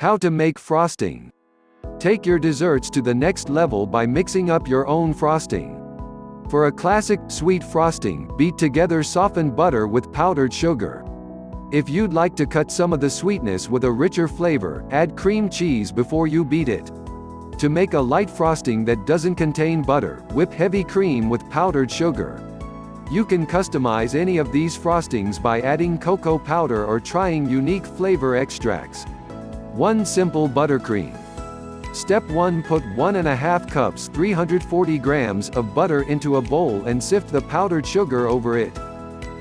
How to make frosting. Take your desserts to the next level by mixing up your own frosting. For a classic, sweet frosting, beat together softened butter with powdered sugar. If you'd like to cut some of the sweetness with a richer flavor, add cream cheese before you beat it. To make a light frosting that doesn't contain butter, whip heavy cream with powdered sugar. You can customize any of these frostings by adding cocoa powder or trying unique flavor extracts. 1 simple buttercream. Step 1. Put 1½ cups 340 grams of butter into a bowl and sift the powdered sugar over it.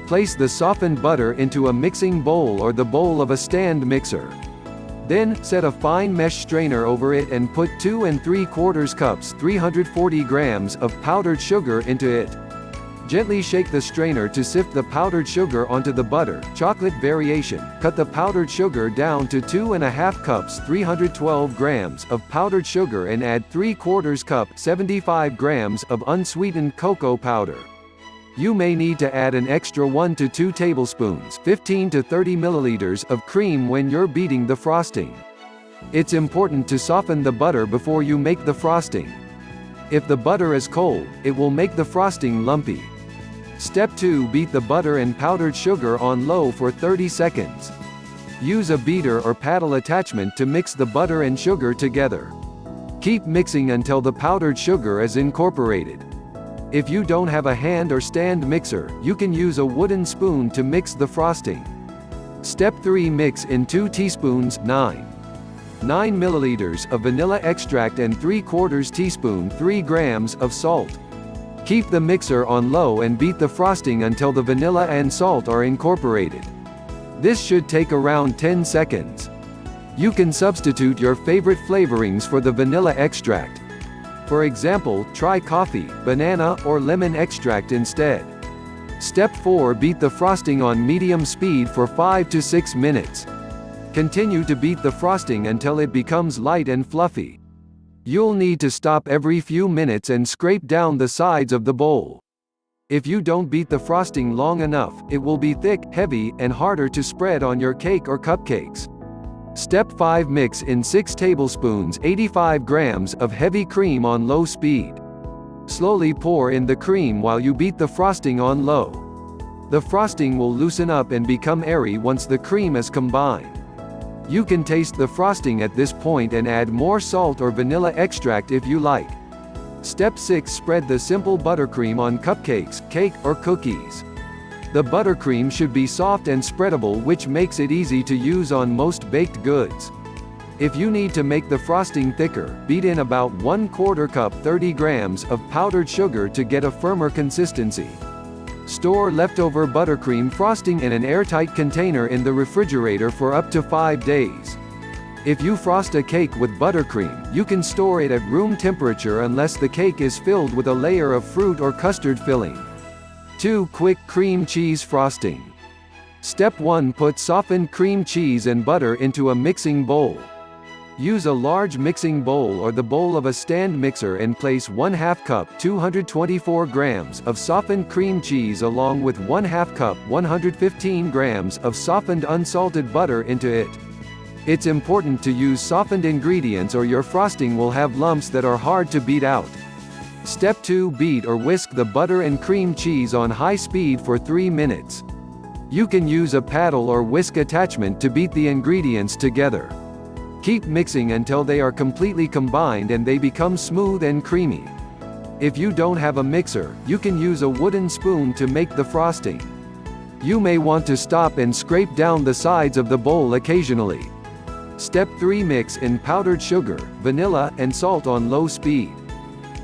Place the softened butter into a mixing bowl or the bowl of a stand mixer. Then, set a fine mesh strainer over it and put 2 3/4 cups 340 grams of powdered sugar into it. Gently shake the strainer to sift the powdered sugar onto the butter. Chocolate variation. Cut the powdered sugar down to 2½ cups 312 grams of powdered sugar and add 3/4 cup 75 grams of unsweetened cocoa powder. You may need to add an extra 1 to 2 tablespoons 15 to 30 milliliters of cream when you're beating the frosting. It's important to soften the butter before you make the frosting. If the butter is cold, it will make the frosting lumpy. Step 2. Beat the butter and powdered sugar on low for 30 seconds. Use a beater or paddle attachment to mix the butter and sugar together. Keep mixing until the powdered sugar is incorporated. If you don't have a hand or stand mixer, you can use a wooden spoon to mix the frosting. Step 3. Mix in 2 teaspoons 9 milliliters of vanilla extract and 3/4 teaspoon 3 grams of salt. Keep the mixer on low and beat the frosting until the vanilla and salt are incorporated. This should take around 10 seconds. You can substitute your favorite flavorings for the vanilla extract. For example, try coffee, banana, or lemon extract instead. Step 4. Beat the frosting on medium speed for 5 to 6 minutes. Continue to beat the frosting until it becomes light and fluffy. You'll need to stop every few minutes and scrape down the sides of the bowl. If you don't beat the frosting long enough, it will be thick, heavy, and harder to spread on your cake or cupcakes. Step 5. Mix in 6 tablespoons 85 grams of heavy cream on low speed. Slowly pour in the cream while you beat the frosting on low. The frosting will loosen up and become airy once the cream is combined. You can taste the frosting at this point and add more salt or vanilla extract if you like. Step 6. Spread the simple buttercream on cupcakes, cake, or cookies. The buttercream should be soft and spreadable, which makes it easy to use on most baked goods. If you need to make the frosting thicker, beat in about 1/4 cup 30 grams of powdered sugar to get a firmer consistency. Store leftover buttercream frosting in an airtight container in the refrigerator for up to 5 days. If you frost a cake with buttercream, you can store it at room temperature unless the cake is filled with a layer of fruit or custard filling. 2. Quick cream cheese frosting. Step 1. Put softened cream cheese and butter into a mixing bowl. Use a large mixing bowl or the bowl of a stand mixer and place 1/2 cup 224 grams of softened cream cheese along with 1/2 cup 115 grams of softened unsalted butter into it. It's important to use softened ingredients or your frosting will have lumps that are hard to beat out. Step 2. Beat or whisk the butter and cream cheese on high speed for 3 minutes. You can use a paddle or whisk attachment to beat the ingredients together. Keep mixing until they are completely combined and they become smooth and creamy. If you don't have a mixer, you can use a wooden spoon to make the frosting. You may want to stop and scrape down the sides of the bowl occasionally. Step 3. Mix in powdered sugar, vanilla, and salt on low speed.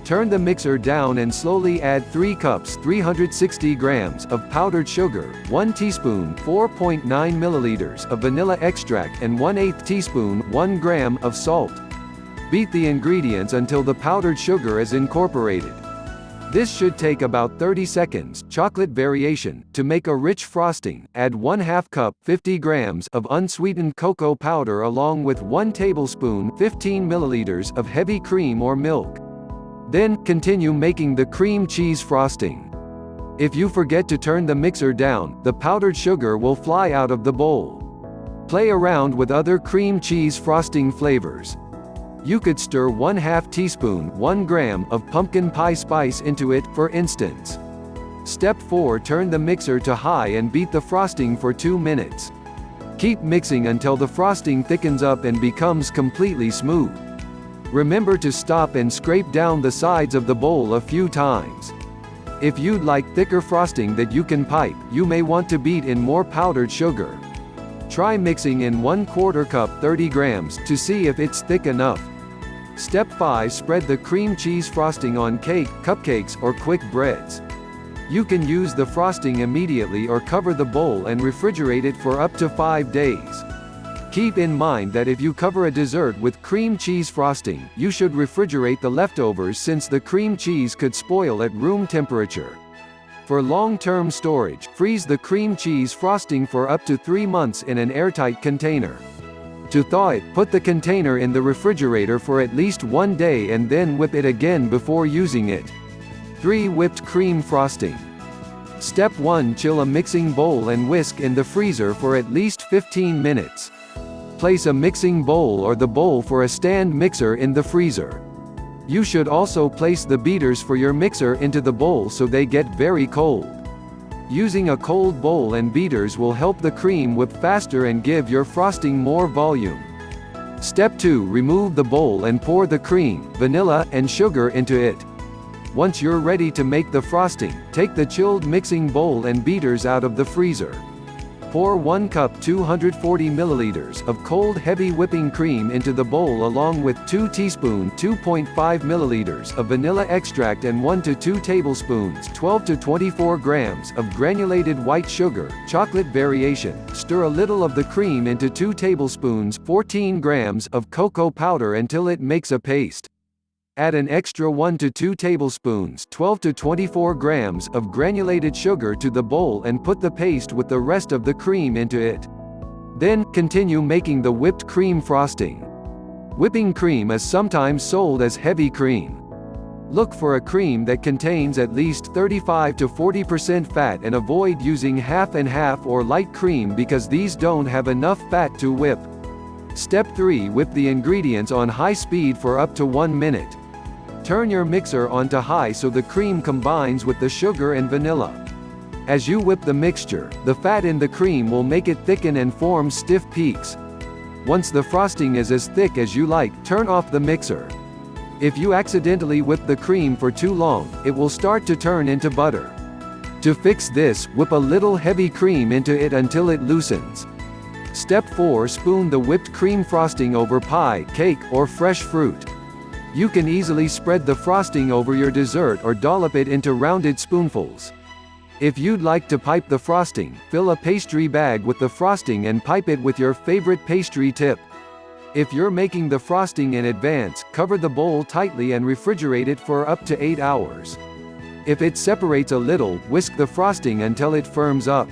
Turn the mixer down and slowly add 3 cups 360 grams of powdered sugar, 1 teaspoon 4.9 milliliters of vanilla extract and 1/8 teaspoon 1 gram of salt. Beat the ingredients until the powdered sugar is incorporated. This should take about 30 seconds. Chocolate variation. To make a rich frosting, add 1/2 cup 50 grams of unsweetened cocoa powder along with 1 tablespoon 15 milliliters of heavy cream or milk. Then, continue making the cream cheese frosting. If you forget to turn the mixer down, the powdered sugar will fly out of the bowl. Play around with other cream cheese frosting flavors. You could stir 1/2 teaspoon 1 gram of pumpkin pie spice into it, for instance. Step 4. Turn the mixer to high and beat the frosting for 2 minutes. Keep mixing until the frosting thickens up and becomes completely smooth. Remember to stop and scrape down the sides of the bowl a few times. If you'd like thicker frosting that you can pipe, you may want to beat in more powdered sugar. Try mixing in 1/4 cup 30 grams to see if it's thick enough. Step 5. Spread the cream cheese frosting on cake, cupcakes, or quick breads. You can use the frosting immediately or cover the bowl and refrigerate it for up to 5 days. Keep in mind that if you cover a dessert with cream cheese frosting, you should refrigerate the leftovers since the cream cheese could spoil at room temperature. For long-term storage, freeze the cream cheese frosting for up to 3 months in an airtight container. To thaw it, put the container in the refrigerator for at least 1 day and then whip it again before using it. 3. Whipped cream frosting. Step 1. Chill a mixing bowl and whisk in the freezer for at least 15 minutes. Place a mixing bowl or the bowl for a stand mixer in the freezer. You should also place the beaters for your mixer into the bowl so they get very cold. Using a cold bowl and beaters will help the cream whip faster and give your frosting more volume. Step 2. Remove the bowl and pour the cream, vanilla, and sugar into it. Once you're ready to make the frosting, take the chilled mixing bowl and beaters out of the freezer. Pour 1 cup 240 milliliters of cold heavy whipping cream into the bowl along with 2 teaspoons 2.5 milliliters of vanilla extract and 1 to 2 tablespoons 12 to 24 grams of granulated white sugar, chocolate variation. Stir a little of the cream into 2 tablespoons 14 grams of cocoa powder until it makes a paste. Add an extra 1 to 2 tablespoons 12 to 24 grams of granulated sugar to the bowl and put the paste with the rest of the cream into it. Then, continue making the whipped cream frosting. Whipping cream is sometimes sold as heavy cream. Look for a cream that contains at least 35 to 40% fat and avoid using half and half or light cream because these don't have enough fat to whip. Step 3. Whip the ingredients on high speed for up to 1 minute. Turn your mixer onto high so the cream combines with the sugar and vanilla. As you whip the mixture, the fat in the cream will make it thicken and form stiff peaks. Once the frosting is as thick as you like, turn off the mixer. If you accidentally whip the cream for too long, it will start to turn into butter. To fix this, whip a little heavy cream into it until it loosens. Step 4. Spoon the whipped cream frosting over pie, cake, or fresh fruit. You can easily spread the frosting over your dessert or dollop it into rounded spoonfuls. If you'd like to pipe the frosting, fill a pastry bag with the frosting and pipe it with your favorite pastry tip. If you're making the frosting in advance, cover the bowl tightly and refrigerate it for up to 8 hours. If it separates a little, whisk the frosting until it firms up.